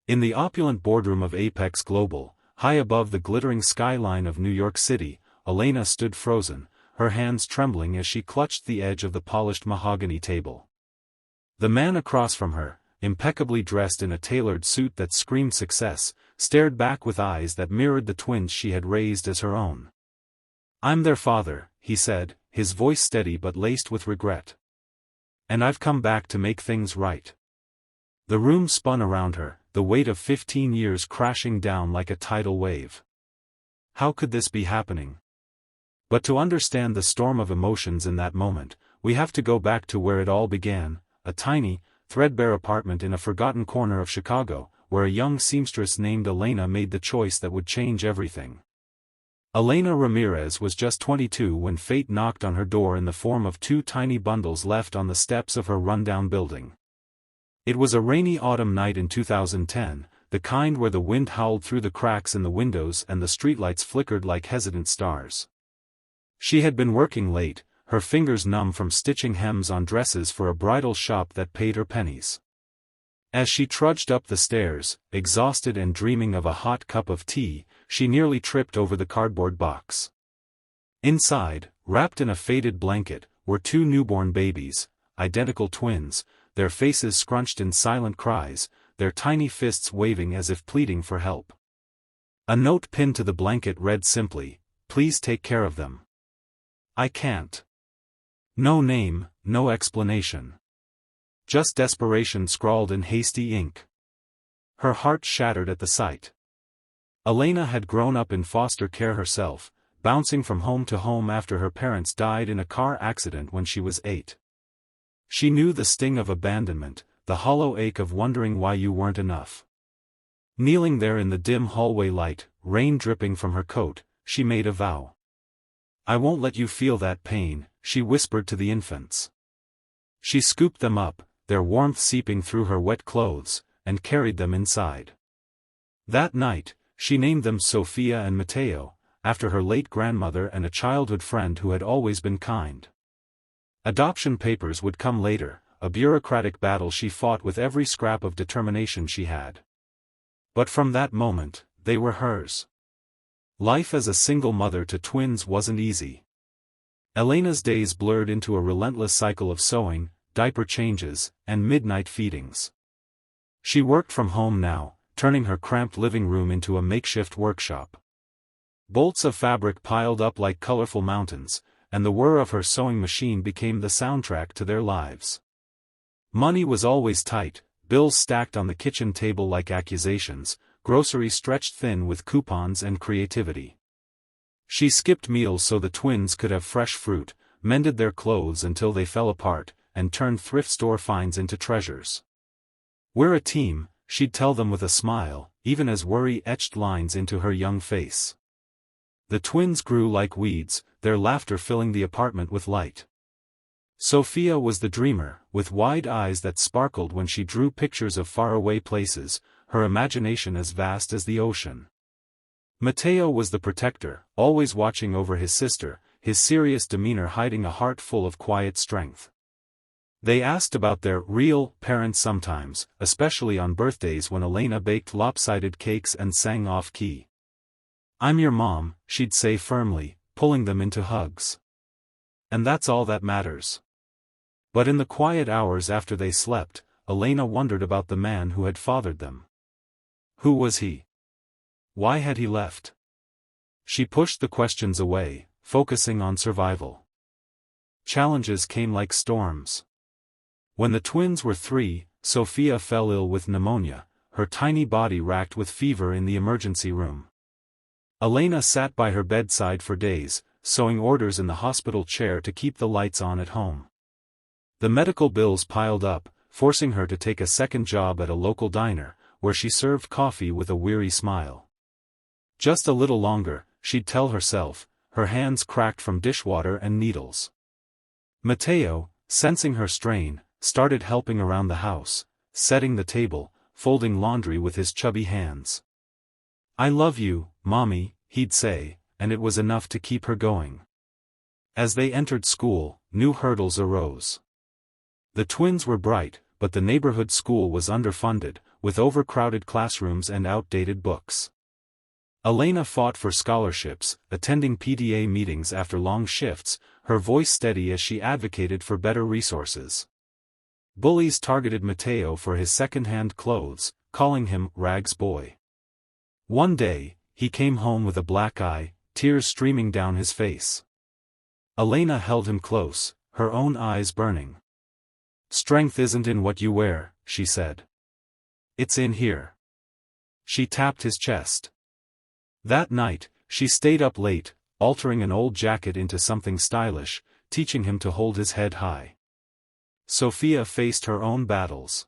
In the opulent boardroom of Apex Global, high above the glittering skyline of New York City, Elena stood frozen, her hands trembling as she clutched the edge of the polished mahogany table. The man across from her, impeccably dressed in a tailored suit that screamed success, stared back with eyes that mirrored the twins she had raised as her own. "I'm their father," he said, his voice steady but laced with regret. "And I've come back to make things right." The room spun around her, the weight of 15 years crashing down like a tidal wave. How could this be happening? But to understand the storm of emotions in that moment, we have to go back to where it all began, a tiny, threadbare apartment in a forgotten corner of Chicago, where a young seamstress named Elena made the choice that would change everything. Elena Ramirez was just 22 when fate knocked on her door in the form of 2 tiny bundles left on the steps of her rundown building. It was a rainy autumn night in 2010, the kind where the wind howled through the cracks in the windows and the streetlights flickered like hesitant stars. She had been working late, her fingers numb from stitching hems on dresses for a bridal shop that paid her pennies. As she trudged up the stairs, exhausted and dreaming of a hot cup of tea, she nearly tripped over the cardboard box. Inside, wrapped in a faded blanket, were 2 newborn babies, identical twins, their faces scrunched in silent cries, their tiny fists waving as if pleading for help. A note pinned to the blanket read simply, "Please take care of them." "I can't." No name, no explanation. Just desperation scrawled in hasty ink. Her heart shattered at the sight. Elena had grown up in foster care herself, bouncing from home to home after her parents died in a car accident when she was 8. She knew the sting of abandonment, the hollow ache of wondering why you weren't enough. Kneeling there in the dim hallway light, rain dripping from her coat, she made a vow. "I won't let you feel that pain," she whispered to the infants. She scooped them up, their warmth seeping through her wet clothes, and carried them inside. That night, she named them Sophia and Mateo, after her late grandmother and a childhood friend who had always been kind. Adoption papers would come later, a bureaucratic battle she fought with every scrap of determination she had. But from that moment, they were hers. Life as a single mother to twins wasn't easy. Elena's days blurred into a relentless cycle of sewing, diaper changes, and midnight feedings. She worked from home now, turning her cramped living room into a makeshift workshop. Bolts of fabric piled up like colorful mountains, and the whir of her sewing machine became the soundtrack to their lives. Money was always tight, bills stacked on the kitchen table like accusations, groceries stretched thin with coupons and creativity. She skipped meals so the twins could have fresh fruit, mended their clothes until they fell apart, and turned thrift store finds into treasures. "We're a team," she'd tell them with a smile, even as worry etched lines into her young face. The twins grew like weeds, their laughter filling the apartment with light. Sophia was the dreamer, with wide eyes that sparkled when she drew pictures of faraway places, her imagination as vast as the ocean. Mateo was the protector, always watching over his sister, his serious demeanor hiding a heart full of quiet strength. They asked about their real parents sometimes, especially on birthdays when Elena baked lopsided cakes and sang off-key. "I'm your mom," she'd say firmly, pulling them into hugs. "And that's all that matters." But in the quiet hours after they slept, Elena wondered about the man who had fathered them. Who was he? Why had he left? She pushed the questions away, focusing on survival. Challenges came like storms. When the twins were 3, Sophia fell ill with pneumonia, her tiny body racked with fever in the emergency room. Elena sat by her bedside for days, sewing orders in the hospital chair to keep the lights on at home. The medical bills piled up, forcing her to take a second job at a local diner, where she served coffee with a weary smile. Just a little longer, she'd tell herself, her hands cracked from dishwater and needles. Mateo, sensing her strain, started helping around the house, setting the table, folding laundry with his chubby hands. "I love you, Mommy," he'd say, and it was enough to keep her going. As they entered school, new hurdles arose. The twins were bright, but the neighborhood school was underfunded, with overcrowded classrooms and outdated books. Elena fought for scholarships, attending PTA meetings after long shifts, her voice steady as she advocated for better resources. Bullies targeted Matteo for his second-hand clothes, calling him Rags Boy. One day, he came home with a black eye, tears streaming down his face. Elena held him close, her own eyes burning. "Strength isn't in what you wear," she said. "It's in here." She tapped his chest. That night, she stayed up late, altering an old jacket into something stylish, teaching him to hold his head high. Sophia faced her own battles.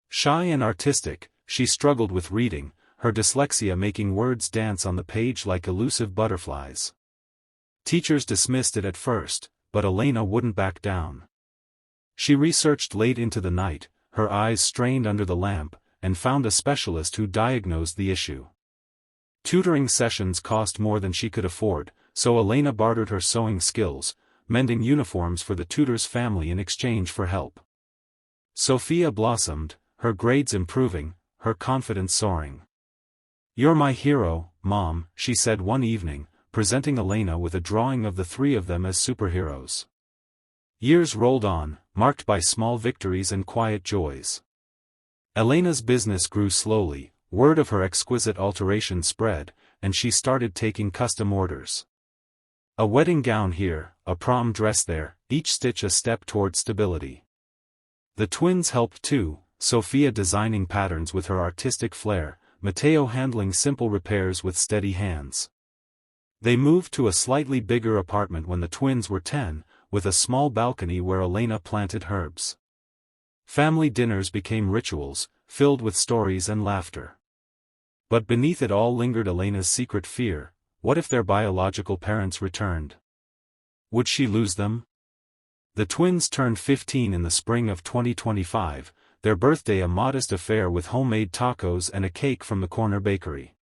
Shy and artistic, she struggled with reading, her dyslexia making words dance on the page like elusive butterflies. Teachers dismissed it at first, but Elena wouldn't back down. She researched late into the night, her eyes strained under the lamp, and found a specialist who diagnosed the issue. Tutoring sessions cost more than she could afford, so Elena bartered her sewing skills, mending uniforms for the tutor's family in exchange for help. Sophia blossomed, her grades improving, her confidence soaring. "You're my hero, Mom," she said one evening, presenting Elena with a drawing of the three of them as superheroes. Years rolled on, marked by small victories and quiet joys. Elena's business grew slowly, word of her exquisite alteration spread, and she started taking custom orders. A wedding gown here, a prom dress there, each stitch a step toward stability. The twins helped too, Sophia designing patterns with her artistic flair, Matteo handling simple repairs with steady hands. They moved to a slightly bigger apartment when the twins were 10, with a small balcony where Elena planted herbs. Family dinners became rituals, filled with stories and laughter. But beneath it all lingered Elena's secret fear: what if their biological parents returned? Would she lose them? The twins turned 15 in the spring of 2025, their birthday a modest affair with homemade tacos and a cake from the corner bakery.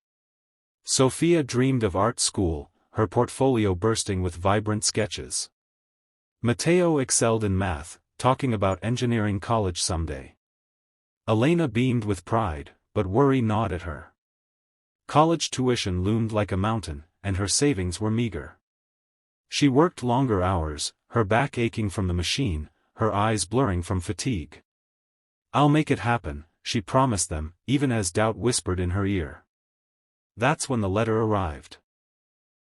Sophia dreamed of art school, her portfolio bursting with vibrant sketches. Matteo excelled in math, talking about engineering college someday. Elena beamed with pride, but worry gnawed at her. College tuition loomed like a mountain, and her savings were meager. She worked longer hours, her back aching from the machine, her eyes blurring from fatigue. "I'll make it happen," she promised them, even as doubt whispered in her ear. That's when the letter arrived.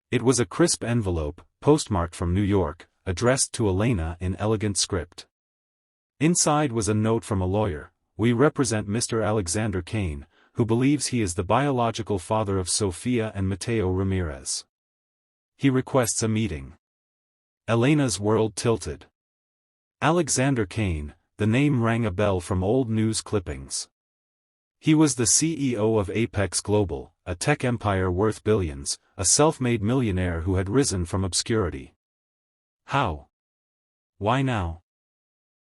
It was a crisp envelope, postmarked from New York, addressed to Elena in elegant script. Inside was a note from a lawyer: "We represent Mr. Alexander Kane, who believes he is the biological father of Sophia and Matteo Ramirez. He requests a meeting." Elena's world tilted. Alexander Kane, the name rang a bell from old news clippings. He was the CEO of Apex Global, a tech empire worth billions, a self-made millionaire who had risen from obscurity. How? Why now?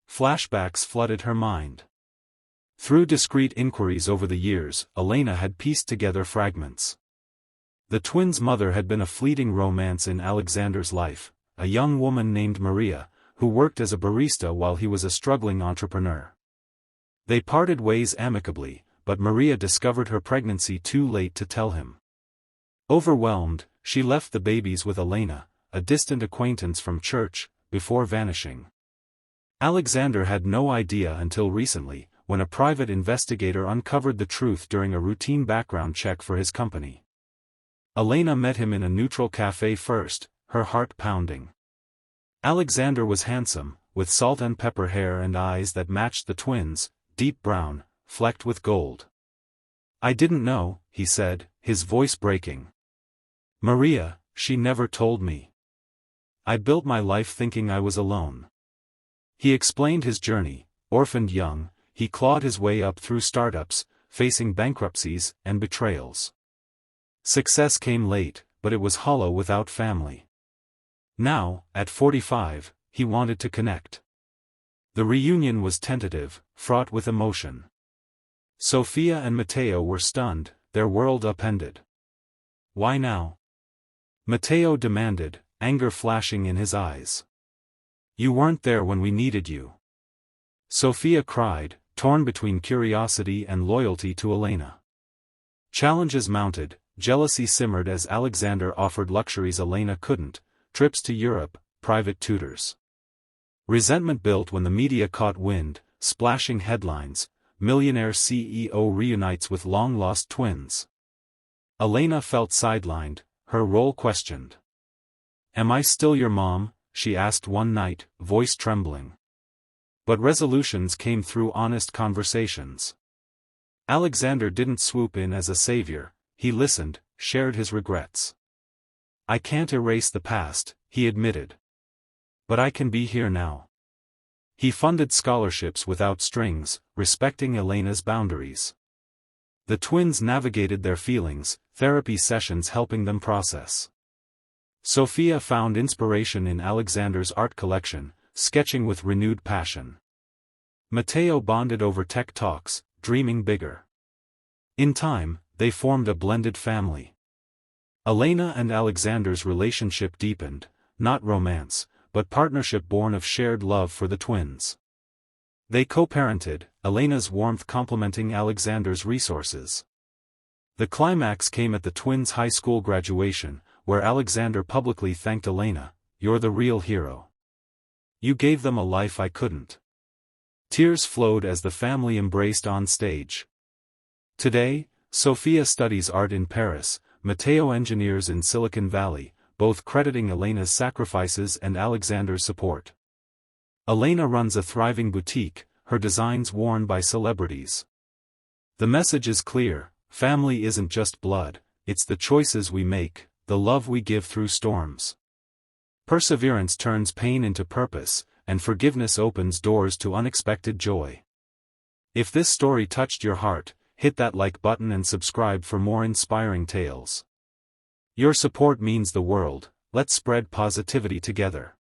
Flashbacks flooded her mind. Through discreet inquiries over the years, Elena had pieced together fragments. The twins' mother had been a fleeting romance in Alexander's life, a young woman named Maria, who worked as a barista while he was a struggling entrepreneur. They parted ways amicably, but Maria discovered her pregnancy too late to tell him. Overwhelmed, she left the babies with Elena, a distant acquaintance from church, before vanishing. Alexander had no idea until recently, when a private investigator uncovered the truth during a routine background check for his company. Elena met him in a neutral cafe first, her heart pounding. Alexander was handsome, with salt and pepper hair and eyes that matched the twins', deep brown, flecked with gold. "I didn't know," he said, his voice breaking. "Maria, she never told me. I built my life thinking I was alone." He explained his journey: orphaned young, he clawed his way up through startups, facing bankruptcies and betrayals. Success came late, but it was hollow without family. Now, at 45, he wanted to connect. The reunion was tentative, fraught with emotion. Sophia and Matteo were stunned, their world upended. "Why now?" Matteo demanded, anger flashing in his eyes. "You weren't there when we needed you." Sophia cried, torn between curiosity and loyalty to Elena. Challenges mounted, jealousy simmered as Alexander offered luxuries Elena couldn't, trips to Europe, private tutors. Resentment built when the media caught wind, splashing headlines, Millionaire CEO reunites with long-lost twins. Elena felt sidelined, her role questioned. "Am I still your mom?" she asked one night, voice trembling. But resolutions came through honest conversations. Alexander didn't swoop in as a savior, he listened, shared his regrets. "I can't erase the past," he admitted. "But I can be here now." He funded scholarships without strings, respecting Elena's boundaries. The twins navigated their feelings, therapy sessions helping them process. Sophia found inspiration in Alexander's art collection, sketching with renewed passion. Matteo bonded over tech talks, dreaming bigger. In time, they formed a blended family. Elena and Alexander's relationship deepened, not romance, but partnership born of shared love for the twins. They co-parented, Elena's warmth complementing Alexander's resources. The climax came at the twins' high school graduation, where Alexander publicly thanked Elena, "You're the real hero. You gave them a life I couldn't." Tears flowed as the family embraced on stage. Today, Sophia studies art in Paris, Matteo engineers in Silicon Valley, both crediting Elena's sacrifices and Alexander's support. Elena runs a thriving boutique, her designs worn by celebrities. The message is clear: family isn't just blood, it's the choices we make, the love we give through storms. Perseverance turns pain into purpose, and forgiveness opens doors to unexpected joy. If this story touched your heart, hit that like button and subscribe for more inspiring tales. Your support means the world. Let's spread positivity together.